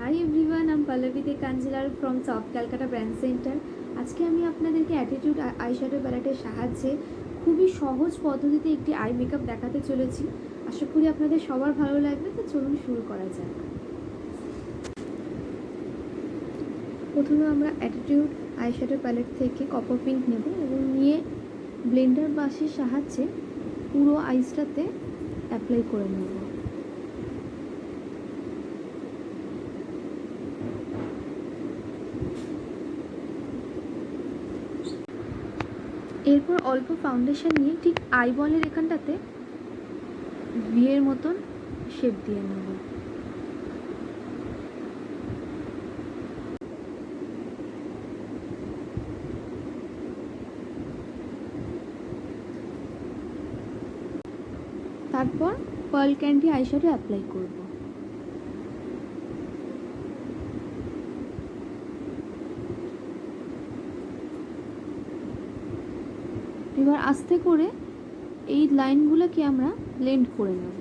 High everyone, আমি Pallabi De Kanjilal from soft Calcutta brand centre. আজকে আমি আপনাদেরকে অ্যাটিটিউড আই শ্যাডো প্যালেটের সাহায্যে খুবই সহজ পদ্ধতিতে একটি আই মেকআপ দেখাতে চলেছি। আশা করি আপনাদের সবার ভালো লাগবে। তো চলুন শুরু করা যাক। প্রথমে আমরা অ্যাটিটিউড আই শ্যাডো প্যালেট থেকে কপার পিঙ্ক নেব এবং নিয়ে ব্লেন্ডার ব্রাশের সাহায্যে পুরো আইসটাতে অ্যাপ্লাই করে নেব। এরপর অল্প ফাউন্ডেশন নিয়ে ঠিক আইবলের এখানটাতে ভিয়ের মতন শেপ দিয়ে নেব। তারপর পার্ল ক্যান্ডি আইশ্যাডো অ্যাপ্লাই করব। এবার আস্তে করে এই লাইনগুলোকে আমরা ব্লেন্ড করে নেব।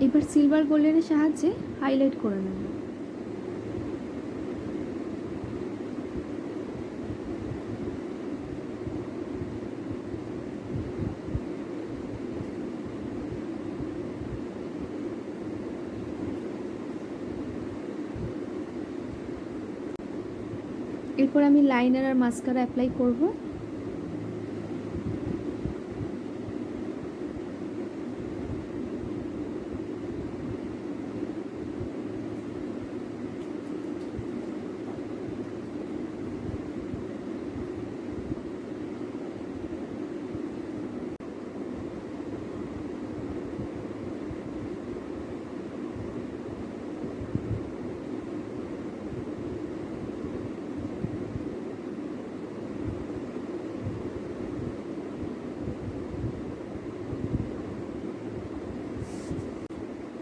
এবার সিলভার গোল্ডেনের সাহায্যে হাইলাইট করে নেব। এরপর আমি লাইনার আর মাস্কারা অ্যাপ্লাই করব।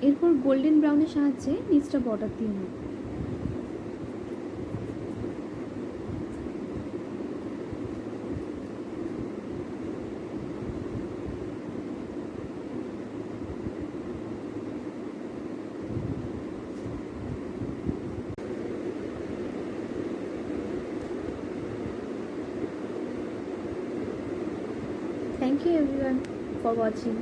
এরপর গোল্ডেন ব্রাউনের সাহায্যে নিচটা বর্ডার দিয়ে নেব। Thank you everyone for watching.